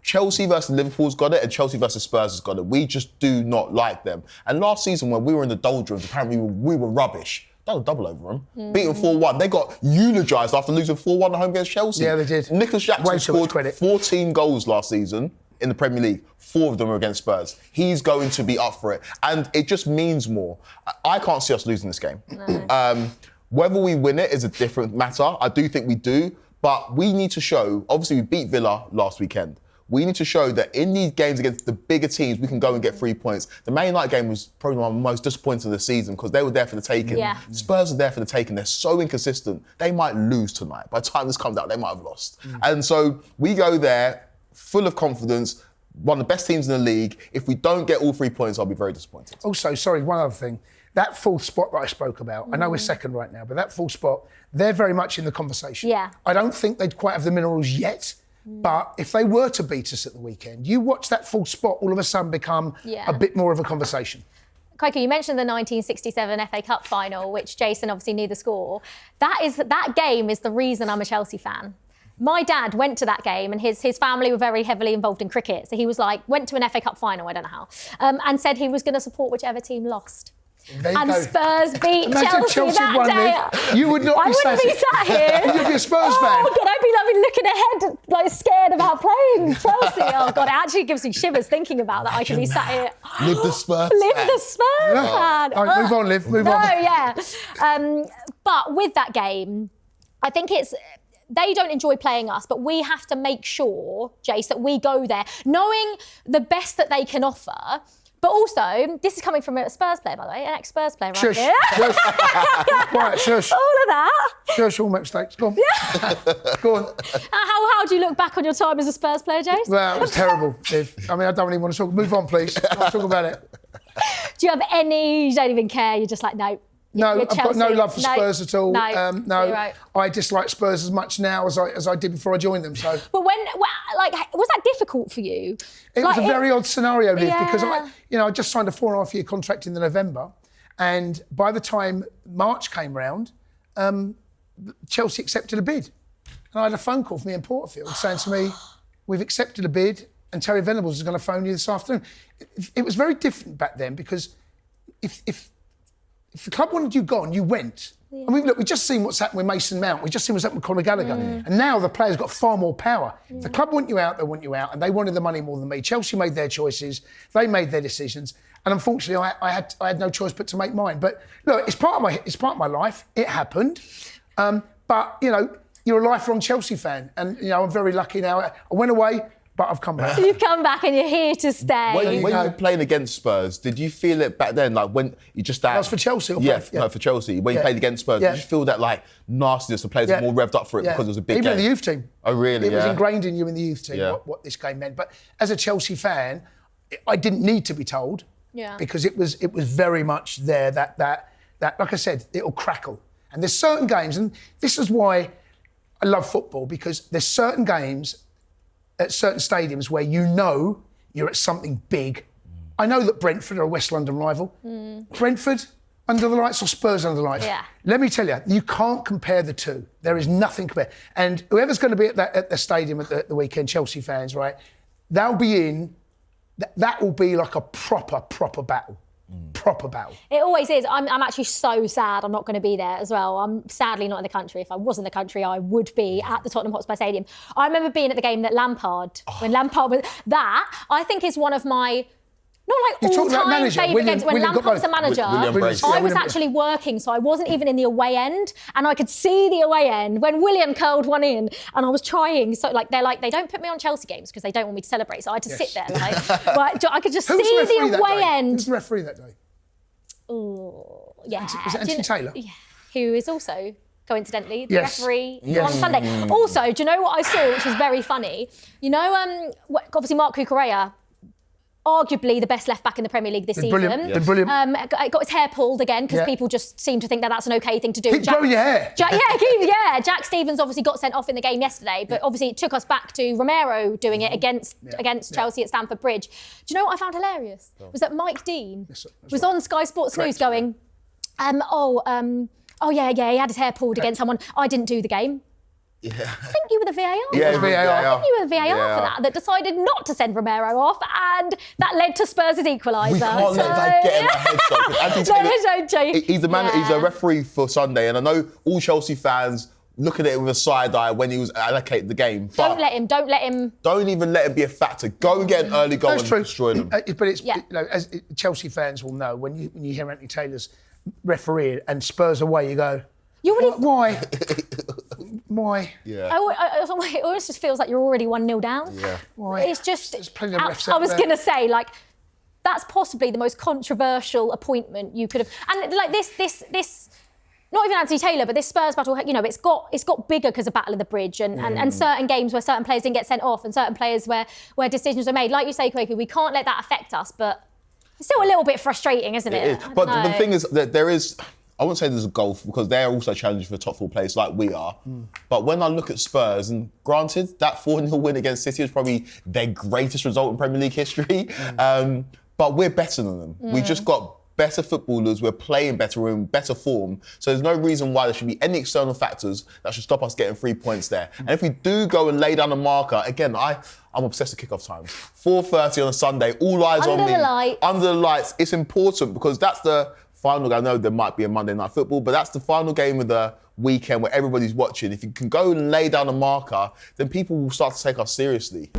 Chelsea versus Liverpool's got it, and Chelsea versus Spurs has got it. We just do not like them. And last season, when we were in the doldrums, apparently we were rubbish. That was a double over them. Beaten 4-1. They got eulogised after losing 4-1 at home against Chelsea.
Yeah, they did.
Nicholas Jackson scored 14 goals last season in the Premier League. 4 of them were against Spurs. He's going to be up for it. And it just means more. I can't see us losing this game. No. Whether we win it is a different matter. I do think we do. But we need to show, obviously we beat Villa last weekend. We need to show that in these games against the bigger teams, we can go and get 3 points. The Man United game was probably one of the most disappointing of the season because they were there for the taking. Yeah. Spurs are there for the taking. They're so inconsistent. They might lose tonight. By the time this comes out, they might have lost. And so we go there full of confidence, one of the best teams in the league. If we don't get all 3 points, I'll be very disappointed.
Also, sorry, one other thing. That fourth spot that I spoke about, I know we're second right now, but that fourth spot, they're very much in the conversation.
Yeah.
I don't think they'd quite have the minerals yet. But if they were to beat us at the weekend, you watch that full spot all of a sudden become a bit more of a conversation.
Kweku, you mentioned the 1967 FA Cup final, which Jason obviously knew the score. That game is the reason I'm a Chelsea fan. My dad went to that game and his family were very heavily involved in cricket. So he was went to an FA Cup final, I don't know how, and said he was going to support whichever team lost. And Spurs beat Chelsea that day.
You would not be
sat here.
You'd be a Spurs fan.
Oh, God, I'd be looking ahead, scared about playing Chelsea. Oh, God, it actually gives me shivers thinking about that. I could be sat here.
Live the Spurs
fan. The Spurs fan.
All right, move on, Liv. Move on.
No, yeah. But with that game, I think they don't enjoy playing us, but we have to make sure, Jace, that we go there knowing the best that they can offer. But also, this is coming from a Spurs player, by the way, an ex-Spurs player right here.
Shush. Quiet, shush.
All of that.
Shush, all mistakes. Go on. Go on.
How do you look back on your time as a Spurs player, Jace?
Well, it was terrible, Liv. I mean, I don't really want to talk. Move on, please. Let's talk about it.
Do you have any, you don't even care, you're just like, no.
No,
You're
I've got
Chelsea.
no love for
No,
Spurs at all.
no, zero.
I dislike Spurs as much now as I did before I joined them. So,
But was that difficult for you?
it was a very odd scenario, Liv,
Yeah.
because I just signed a 4.5-year contract in the November, and by the time March came round, Chelsea accepted a bid, and I had a phone call from Ian Porterfield saying to me, "We've accepted a bid, and Terry Venables is going to phone you this afternoon." It was very different back then because if the club wanted you gone, you went. I mean, look, we've just seen what's happened with Mason Mount. We've just seen what's happened with Conor Gallagher. And now the players got far more power. If the club want you out, they want you out. And they wanted the money more than me. Chelsea made their choices. They made their decisions. And unfortunately, I had no choice but to make mine. But look, it's part of my life. It happened. But, you're a lifelong Chelsea fan. And, I'm very lucky now. I went away, but I've come back.
You've come back and you're here to stay.
When you were playing against Spurs, did you feel it back then, like when you just...
That was for Chelsea?
No, for Chelsea. When you played against Spurs, did you feel that, nastiness, the players were more revved up for it because it was a big game?
Even in the youth team.
Oh, really?
It was ingrained in you in the youth team, what this game meant. But as a Chelsea fan, I didn't need to be told because it was very much there, that like I said, it'll crackle. And there's certain games, and this is why I love football, because there's certain games at certain stadiums where you're at something big. I know that Brentford are a West London rival. Brentford under the lights or Spurs under the lights?
Yeah.
Let me tell you, you can't compare the two. There is nothing compared. And whoever's going to be at the stadium at the weekend, Chelsea fans, right, they'll be in, that will be like a proper battle. Proper battle.
It always is. I'm actually so sad I'm not going to be there as well. I'm sadly not in the country. If I was in the country, I would be at the Tottenham Hotspur Stadium. I remember being at the game that Lampard, when Lampard was... That, I think, is one of my... Not all-time favourite games. When Lampard was the manager, I was actually working, so I wasn't even in the away end, and I could see the away end when William curled one in, and I was trying. So they don't put me on Chelsea games because they don't want me to celebrate, so I had to sit there. But I could just see the away end.
Who's the referee that day?
Oh, yeah.
Was it Anthony Taylor?
Yeah. Who is also, coincidentally, the referee on Sunday. Also, do you know what I saw, which was very funny? Obviously Marc Cucurella, arguably the best left-back in the Premier League this season.
Brilliant.
Got his hair pulled again because people just seem to think that that's an okay thing to do.
Keep growing your hair.
Jack Stevens obviously got sent off in the game yesterday, but obviously it took us back to Romero doing it against Chelsea at Stamford Bridge. Do you know what I found hilarious? Was that Mike Dean was on Sky Sports News going, he had his hair pulled against someone. I didn't do the game. Yeah. I think you were the VAR.
Yeah, VAR.
I think you were the VAR for that decided not to send Romero off, and that led to Spurs' equaliser.
We can't let that get in our heads, though. He's the man. He's a referee for Sunday, and I know all Chelsea fans look at it with a side eye when he was allocated the game.
Don't let him.
Don't even let him be a factor. Go and get an early goal and destroy them.
But it's as Chelsea fans will know, when you hear Anthony Taylor's referee and Spurs away, you go, why? Why?
Yeah.
It always just feels like you're already 1-0 down.
Yeah.
Why?
It's just...
There's plenty of refs
I was going to say, that's possibly the most controversial appointment you could have... And, this... Not even Anthony Taylor, but this Spurs battle, it's got bigger because of Battle of the Bridge and certain games where certain players didn't get sent off and certain players where decisions were made. Like you say, Kweku, we can't let that affect us, but it's still a little bit frustrating, isn't it?
It is. But the thing is that there is... I wouldn't say there's a golf because they're also challenging for top 4 place like we are. But when I look at Spurs, and granted, that 4-0 win against City was probably their greatest result in Premier League history. But we're better than them. We just got better footballers, we're playing better, we're in better form. So there's no reason why there should be any external factors that should stop us getting 3 points there. And if we do go and lay down a marker, again, I'm obsessed with kickoff times. 4:30 on a Sunday, all eyes on me. Under the lights. It's important because that's the final. I know there might be a Monday Night Football, but that's the final game of the weekend where everybody's watching. If you can go and lay down a marker, then people will start to take us seriously.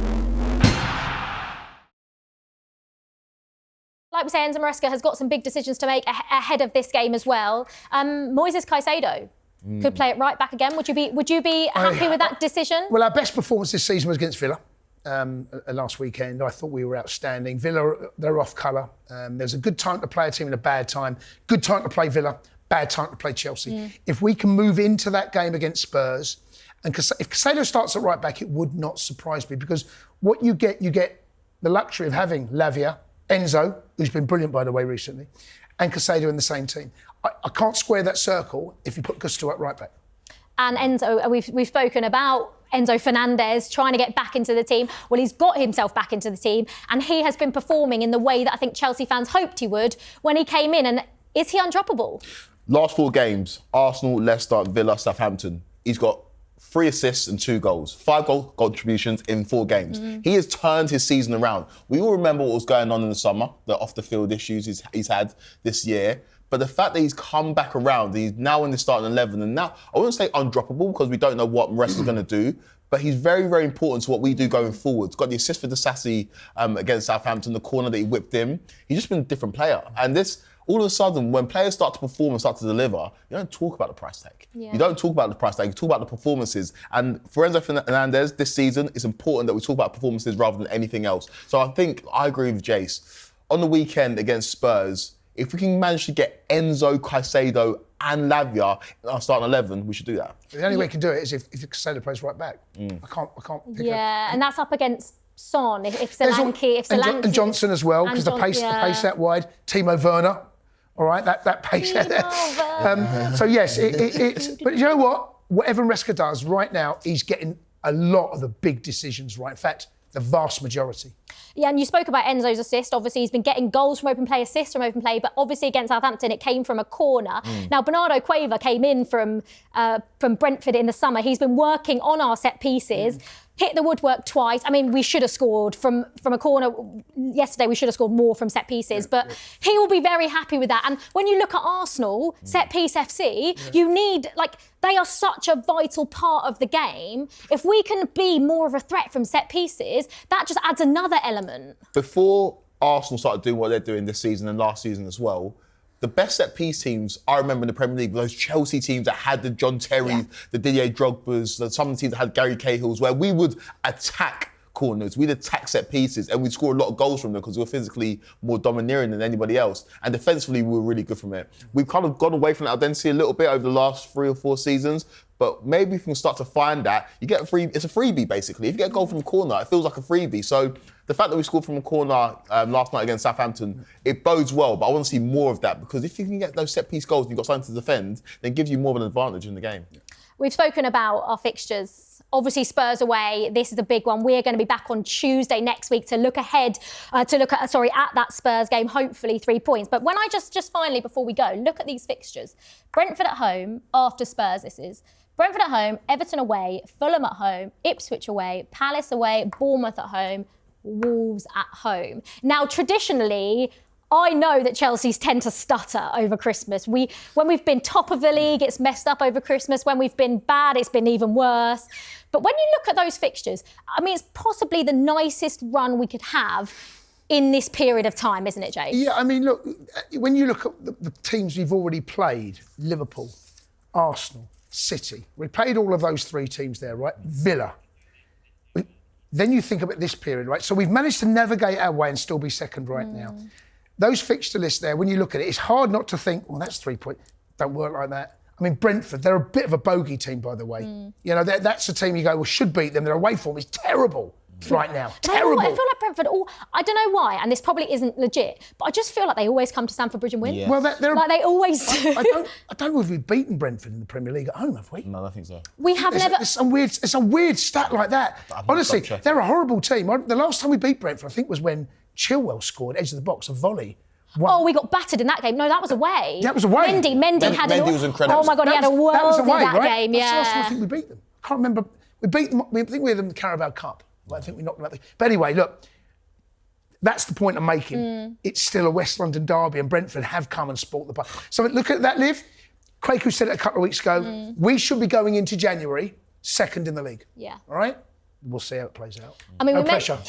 Like we say, Enzo Maresca has got some big decisions to make ahead of this game as well. Moises Caicedo could play it right back again. Would you be happy with that decision?
Well, our best performance this season was against Villa. Last weekend, I thought we were outstanding. Villa, they're off colour. There's a good time to play a team and a bad time. Good time to play Villa, bad time to play Chelsea. If we can move into that game against Spurs, and if Caicedo starts at right back, it would not surprise me, because what you get the luxury of having Lavia, Enzo, who's been brilliant, by the way, recently, and Caicedo in the same team. I can't square that circle if you put Gusto at right back.
And Enzo, we've spoken about Enzo Fernandez trying to get back into the team. Well, he's got himself back into the team, and he has been performing in the way that I think Chelsea fans hoped he would when he came in. And is he undroppable?
Last 4 games, Arsenal, Leicester, Villa, Southampton. He's got 3 assists and 2 goals. 5 goal contributions in 4 games. He has turned his season around. We all remember what was going on in the summer, the off-the-field issues he's had this year. But the fact that he's come back around, he's now in the starting 11, and now, I wouldn't say undroppable because we don't know what Maresca's going to do, but he's very, very important to what we do going forward. He's got the assist for Disasi against Southampton, the corner that he whipped in. He's just been a different player. And this, all of a sudden, when players start to perform and start to deliver, you don't talk about the price tag.
Yeah.
You don't talk about the price tag, you talk about the performances. And for Enzo Fernandez, this season, it's important that we talk about performances rather than anything else. So I think I agree with Jace. On the weekend against Spurs, if we can manage to get Enzo, Caicedo and Lavia in our starting 11, we should do that.
The only way you can do it is if Caicedo plays right back. I can't pick
And that's up against Son, if Solanke...
And Johnson as well, because the pace out wide. Timo Werner, all right, that pace out there. So yes, but you know what? Whatever Maresca does right now, he's getting a lot of the big decisions right. In fact, the vast majority.
Yeah, and you spoke about Enzo's assist. Obviously, he's been getting goals from open play, assists from open play, but obviously against Southampton, it came from a corner. Now, Bernardo Cueva came in from Brentford in the summer. He's been working on our set pieces, hit the woodwork twice. I mean, we should have scored from a corner. Yesterday, we should have scored more from set pieces, but he will be very happy with that. And when you look at Arsenal, set piece FC, you need, they are such a vital part of the game. If we can be more of a threat from set pieces, that just adds another element.
Before Arsenal started doing what they're doing this season and last season as well, the best set-piece teams I remember in the Premier League were those Chelsea teams that had the John Terrys, the Didier Drogba's, some teams that had Gary Cahill's, where we would attack corners, we'd attack set pieces, and we'd score a lot of goals from them because we were physically more domineering than anybody else. And defensively, we were really good from it. We've kind of gone away from that identity a little bit over the last 3 or 4 seasons, but maybe if we can start to find that, you get it's a freebie, basically. If you get a goal from a corner, it feels like a freebie. So the fact that we scored from a corner last night against Southampton, it bodes well, but I want to see more of that, because if you can get those set-piece goals and you've got something to defend, then it gives you more of an advantage in the game.
We've spoken about our fixtures. Obviously, Spurs away, this is a big one. We're going to be back on Tuesday next week to look ahead, at that Spurs game, hopefully 3 points. But when I just finally, before we go, look at these fixtures. Brentford at home, after Spurs this is. Brentford at home, Everton away, Fulham at home, Ipswich away, Palace away, Bournemouth at home, Wolves at home. Now, traditionally, I know that Chelsea's tend to stutter over Christmas. When we've been top of the league, it's messed up over Christmas. When we've been bad, it's been even worse. But when you look at those fixtures, I mean, it's possibly the nicest run we could have in this period of time, isn't it, Jay?
Yeah, I mean, look, when you look at the teams we've already played, Liverpool, Arsenal, City, we played all of those 3 teams there, right? Villa. Then you think about this period, right? So we've managed to navigate our way and still be second right now. Those fixture lists there, when you look at it, it's hard not to think, well, that's 3 points. Don't work like that. I mean, Brentford, they're a bit of a bogey team, by the way. You know, that's a team you go, well, should beat them. Their away form is terrible right now. Terrible.
I feel like Brentford, I don't know why, and this probably isn't legit, but I just feel like they always come to Stamford Bridge and win.
Yeah.
Well, they're
they always do.
I don't know if we've beaten Brentford in the Premier League at home, have we?
No, I don't think so.
We have never...
It's a weird stat like that. Honestly, they're a horrible team. The last time we beat Brentford, I think, was when Chilwell scored edge of the box, a volley.
Oh, we got battered in that game. No, that was away.
That was away.
Mendy was incredible.
Oh my God, he had a world in that game. Yeah.
That's the last time I think we beat them. I can't remember. We beat them. I think we had them in the Carabao Cup. I think we knocked them out. But anyway, look, that's the point I'm making. It's still a West London derby, and Brentford have come and sport the bar. So look at that, Liv. Kweku said it a couple of weeks ago. We should be going into January second in the league.
Yeah.
All right. We'll see how it plays out.
I mean,
no pressure.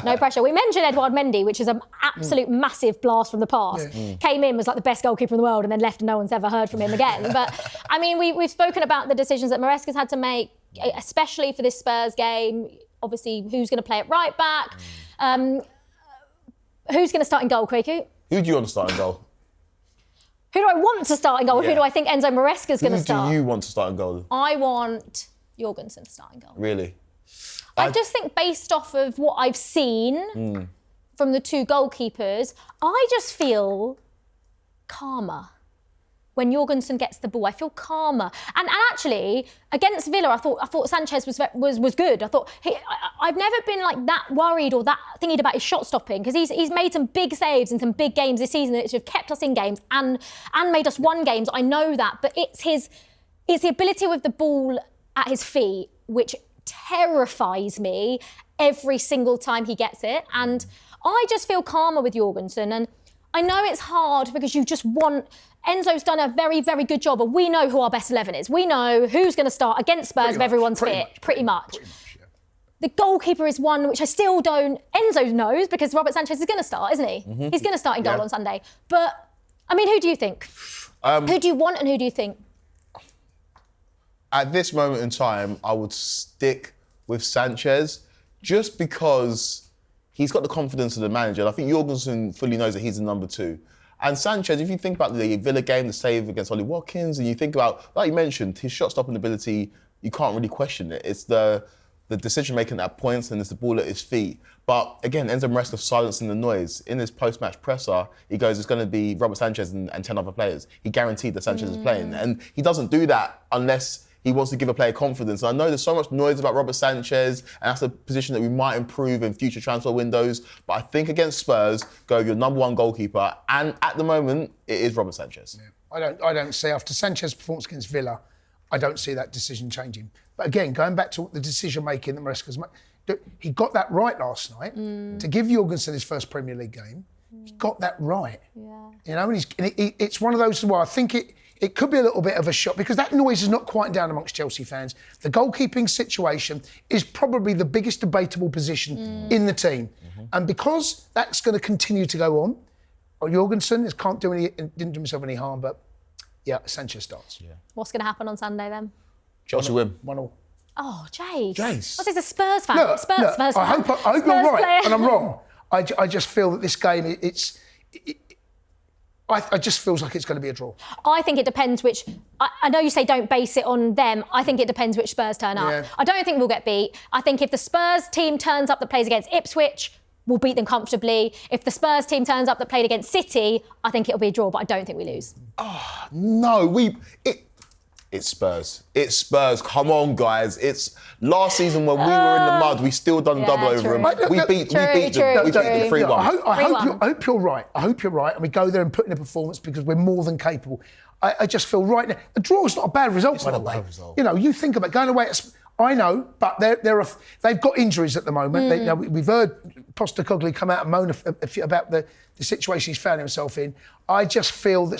No pressure. We mentioned Edouard Mendy, which is an absolute massive blast from the past. Came in, was like the best goalkeeper in the world, and then left and no one's ever heard from him again. But, I mean, we've spoken about the decisions that Maresca's had to make, especially for this Spurs game. Obviously, who's going to play at right back? Who's going to start in goal, Kweku?
Who do you want to start in goal?
Who do I want to start in goal? Who do I think Enzo Maresca's going to start?
Who do you want to start in goal?
I want Jorgensen to start in goal.
Really?
I just think based off of what I've seen from the 2 goalkeepers, I just feel calmer. when Jorgensen gets the ball. I feel calmer. And actually, against Villa, I thought Sanchez was good. I thought I've never been like that worried or that thinking about his shot stopping, because he's made some big saves in some big games this season that have kept us in games and made us won games. I know that, but it's the ability with the ball at his feet which terrifies me every single time he gets it. And I just feel calmer with Jorgensen. And I know it's hard because you just want... Enzo's done a very, very good job, and we know who our best 11 is. We know who's going to start against Spurs if everyone's fit, pretty much. Yeah. The goalkeeper is one which I still don't... Enzo knows because Robert Sanchez is going to start, isn't he? Mm-hmm. He's going to start in goal on Sunday. But, I mean, who do you think? Who do you want and who do you think?
At this moment in time, I would stick with Sanchez just because he's got the confidence of the manager. And I think Jorgensen fully knows that he's the number 2. And Sanchez, if you think about the Villa game, the save against Ollie Watkins, and you think about, like you mentioned, his shot-stopping ability, you can't really question it. It's the decision-making at points and it's the ball at his feet. But again, Enzo Maresca silencing the noise. In his post-match presser, he goes, it's going to be Robert Sanchez and 10 other players. He guaranteed that Sanchez is playing. And he doesn't do that unless he wants to give a player confidence. And I know there's so much noise about Robert Sanchez, and that's a position that we might improve in future transfer windows. But I think against Spurs, go your number 1 goalkeeper. And at the moment, it is Robert Sanchez.
Yeah. I don't see, after Sanchez's performance against Villa, I don't see that decision changing. But again, going back to the decision-making that Maresca's made, he got that right last night. To give Jorgensen his first Premier League game, he got that right. Yeah. You know, and it's one of those where I think it could be a little bit of a shock because that noise is not quite down amongst Chelsea fans. The goalkeeping situation is probably the biggest debatable position in the team. Mm-hmm. And because that's going to continue to go on, Jorgensen didn't do himself any harm, but yeah, Sanchez starts. Yeah.
What's going to happen on Sunday then?
Chelsea win.
1-1.
Oh, Jace.
What's
this, a Spurs fan?
Look,
Spurs fan.
I hope you're right
player.
and I'm wrong. I just feel that this game, I just feels like it's going to be a draw.
I think it depends which... I know you say don't base it on them. I think it depends which Spurs turn up. Yeah. I don't think we'll get beat. I think if the Spurs team turns up that plays against Ipswich, we'll beat them comfortably. If the Spurs team turns up that played against City, I think it'll be a draw, but I don't think we lose.
Oh, no. It's Spurs. It's Spurs. Come on, guys. It's last season when we were in the mud, we still done double over them. We beat them 3-1.
I hope you're right. I hope you're right. And we go there and put in a performance because we're more than capable. I just feel right now. A draw is not a bad result, by the way. You know, you think about going away. I know, but they've got injuries at the moment. We've heard Postecoglou come out and moan about the situation he's found himself in. I just feel that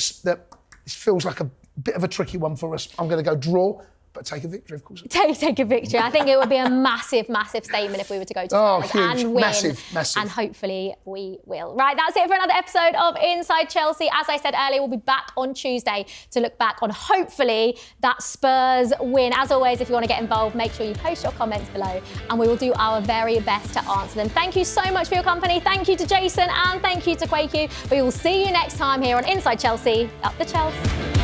this feels like a bit of a tricky one for us. I'm going to go draw, but take a victory, of course.
Take a victory. I think it would be a massive, massive statement if we were to go to Spurs and win. Massive. And hopefully we will. Right, that's it for another episode of Inside Chelsea. As I said earlier, we'll be back on Tuesday to look back on, hopefully, that Spurs win. As always, if you want to get involved, make sure you post your comments below and we will do our very best to answer them. Thank you so much for your company. Thank you to Jason and thank you to Kweku. We will see you next time here on Inside Chelsea. Up the Chelsea.